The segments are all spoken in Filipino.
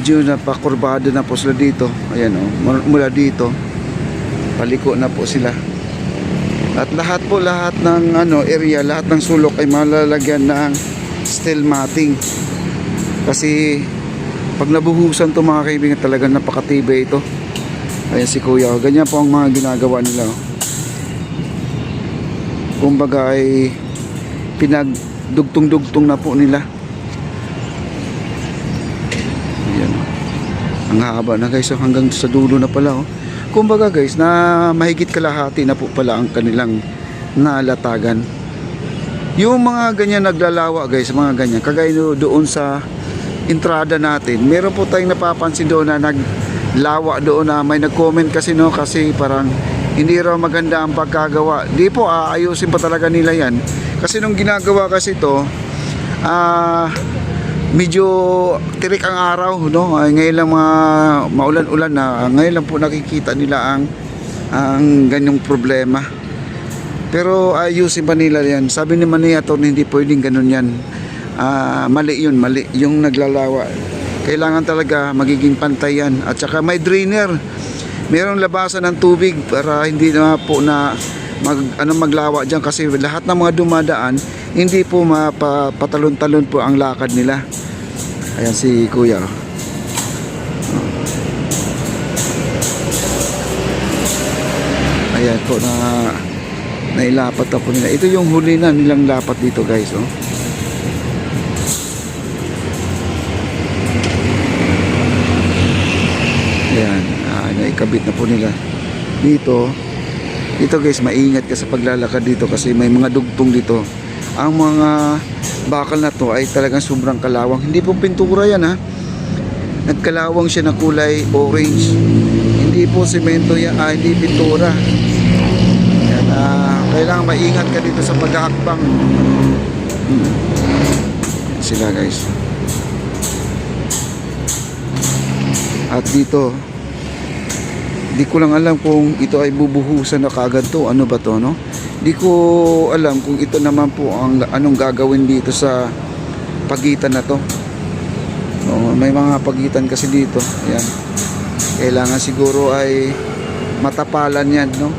medyo napakurbado na po sila dito. Ayan o, mula dito paliko na po sila. At lahat ng area, lahat ng sulok ay malalagyan ng steel matting. Kasi pag nabuhusan to mga kaibigan, talagang napakatibay ito. Ayan si kuya, ganyan po ang mga ginagawa nila. Kumbaga ay pinagdugtong-dugtong na po nila. Ayan, ang haba na guys, hanggang sa dulo na pala. Kumbaga guys, na mahigit kalahati na po pala ang kanilang nalatagan. Yung mga ganyan naglalawa guys, mga ganyan, kagaya doon sa entrada natin, meron po tayong napapansin doon na naglawa doon, na may nag-comment kasi kasi parang hindi raw maganda ang pagkagawa. Di po, ayusin pa talaga nila yan. Kasi nung ginagawa kasi ito, medyo tirik ang araw, no? Ngayon lang maulan-ulan na, ngayon lang po nakikita nila ang ganyong problema. Pero ayusin pa nila yan. Sabi ni Atty. Hindi pwedeng ganun yan. Mali yun, mali yung naglalawa. Kailangan talaga magiging pantay yan. At saka may drainer, mayroong labasan ng tubig para hindi na po na maglawa dyan, kasi lahat ng mga dumadaan hindi po mapatalon-talon po ang lakad nila. Ayan si kuya. Ayan po, nailapat na po nila. Ito yung huli na nilang lapat dito guys. Ayan, naikabit na po nila dito. Dito guys, maingat ka sa paglalakad dito kasi may mga dugtong dito. Ang mga bakal na to ay talagang sobrang kalawang. Hindi po pintura yan ha. Nagkalawang siya na kulay orange. Hindi po semento yan, hindi pintura. Yan, kailangan maingat ka dito sa paghahakbang. Sila guys. At dito, di ko lang alam kung ito ay bubuhusan na kaagad to. Ano ba to, no? Di ko alam kung ito naman po anong gagawin dito sa pagitan na to. May mga pagitan kasi dito. Ayan. Kailangan siguro ay matapalan yan, no?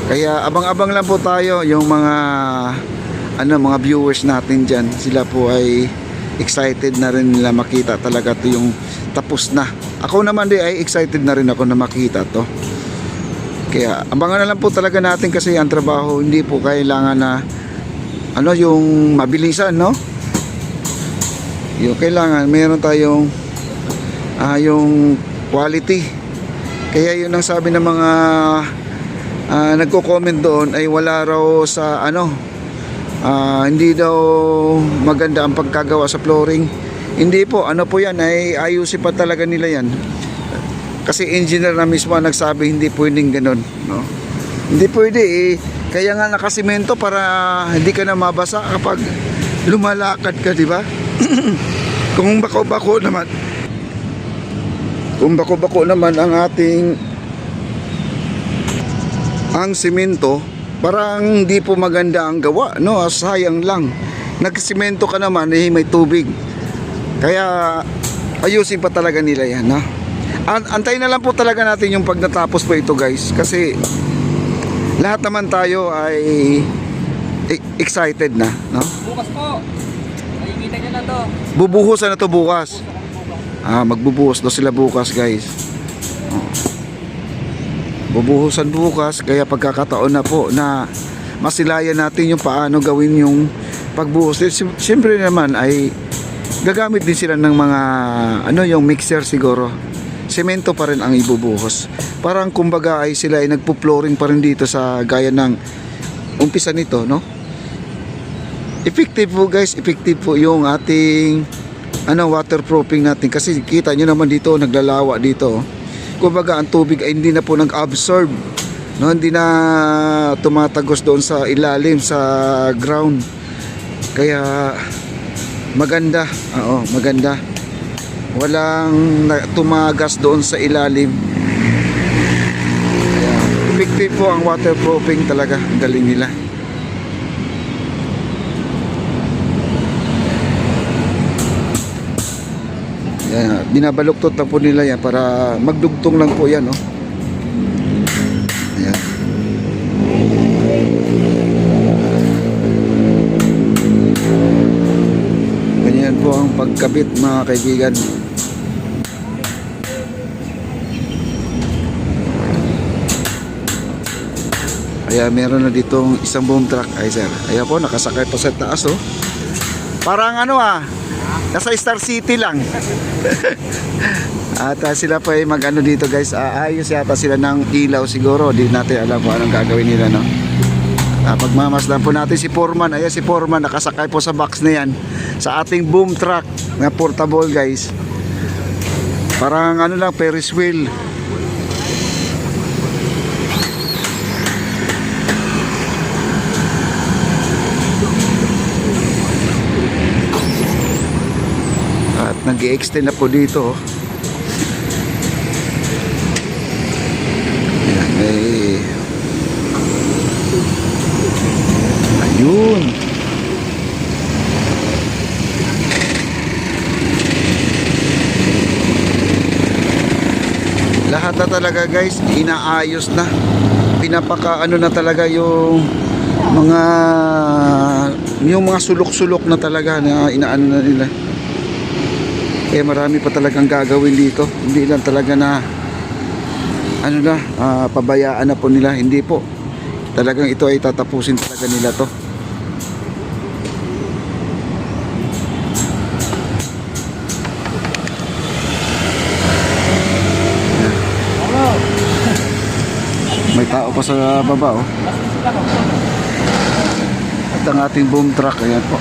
Kaya abang-abang lang po tayo, yung mga viewers natin dyan. Sila po ay excited na rin nila makita talaga to yung tapos na. Ako naman ay excited na rin ako na makita to. Kaya abangan na lang po talaga natin, kasi ang trabaho hindi po kailangan na yung mabilisan, no? Yung kailangan mayroon tayong yung quality. Kaya yun ang sabi ng mga nagko-comment doon ay wala raw sa hindi daw maganda ang pagkagawa sa flooring. Hindi po, po yan ay ayusin pa talaga nila yan. Kasi engineer na mismo ang nagsabi hindi pwedeng ganun, no? Hindi pwede kaya nga nakasimento para hindi ka na mabasa kapag lumalakad ka, di ba? Kung bako-bako naman ang simento, parang hindi po maganda ang gawa, no? Sayang lang. Nagsimento ka naman may tubig. Kaya ayusin pa talaga nila yan, no? Antayin na lang po talaga natin yung pag natapos po ito guys, kasi lahat naman tayo ay excited na, no? Bukas po, makikita nyo na to. Bubuhusan na to bukas. Magbubuhos na sila bukas guys. Bubuhusan bukas, kaya pagkakataon na po na masilayan natin yung paano gawin yung pagbuhos. Siyempre naman ay gagamit din sila ng mga yung mixer siguro. Semento pa rin ang ibubuhos. Parang kumbaga ay sila ay nagpo-flooring pa rin dito sa gaya ng umpisa nito, no? Effective po guys, effective po yung ating waterproofing natin, kasi kita nyo naman dito naglalawa dito. Kumbaga ang tubig ay hindi na po nag-absorb, no? Hindi na tumatagos doon sa ilalim sa ground. Kaya maganda, maganda. Walang tumagas doon sa ilalim. Kaya effective po ang waterproofing talaga. Ang galing nila. Kaya binabaluktot lang po nila yan para magdugtong lang po yan, no? Ayan. Ganyan po ang pagkabit, mga kaibigan. Kaya meron na ditong isang boom truck. Ay sir, ayan po, nakasakay po sa taas, oh. Parang ano nasa Star City lang. At sila pa ay mag-ano dito guys, ayos yata sila ng ilaw siguro. Di natin alam kung anong gagawin nila, no. Pagmamasdan po natin si Foreman. Ayan si Foreman, nakasakay po sa box na yan, sa ating boom truck na portable guys. Parang ano lang, Ferris wheel. At nag-i-extend na po dito, oh. Ayan, ayun. Lahat na talaga guys, inaayos na. Pinapaka ano na talaga yung mga sulok-sulok na talaga na inaano na nila. Kaya marami pa talagang gagawin dito. Hindi lang talaga na pabayaan na po nila. Hindi po. Talagang ito ay tatapusin talaga nila to. May tao pa sa baba, oh. At ang ating boom truck, ayan po.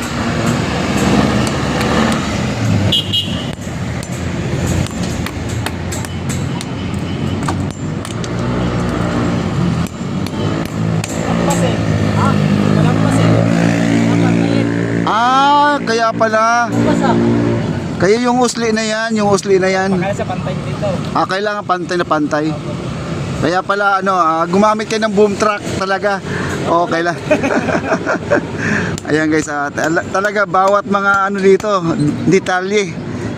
Kaya pala. Kaya yung usli na yan, Kaya sa pantay dito. kailangan pantay na pantay. Kaya pala gumamit kayo ng boom truck talaga. Okay lang. Ayan guys, talaga bawat mga dito, detalye.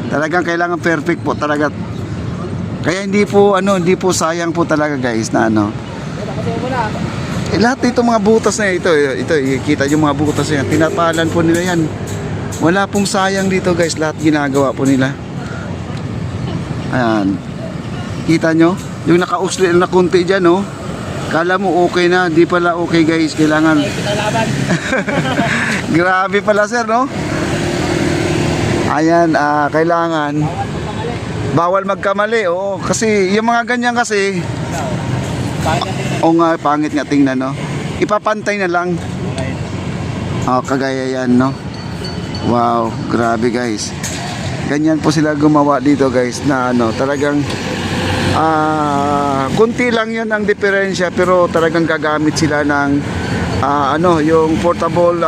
Talagang kailangan perfect po talaga. Kaya hindi po sayang po talaga guys na lahat dito mga butas na ito, kita yung mga butas na yan, tinapalan po nila yan. Wala pong sayang dito guys, lahat ginagawa po nila. Ayan, kita nyo yung nakausli na kunti dyan, oh. Kala mo okay na, di pala okay guys, kailangan grabe pala sir, no? Ayan, kailangan bawal magkamali, oo. Kasi yung mga ganyan kasi pangit nga tingnan, no? Ipapantay na lang. Kagaya yan, no? Wow, grabe guys. Ganyan po sila gumawa dito guys na talagang kunti lang yun ang diferensya, pero talagang gagamit sila ng yung portable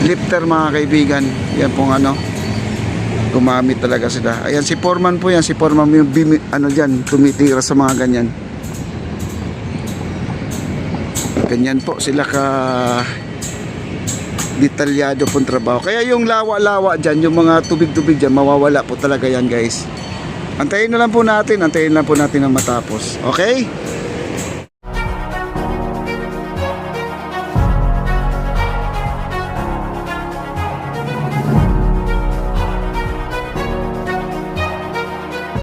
lifter, mga kaibigan. Yan pong gumamit talaga sila. Ayan si Foreman po yan, si Foreman yung dyan, tumitira sa mga ganyan. Ganyan po sila ka detalyado pong trabaho. Kaya yung lawa-lawa dyan, yung mga tubig-tubig dyan, mawawala po talaga yan guys. Antayin na lang po natin na matapos. Okay?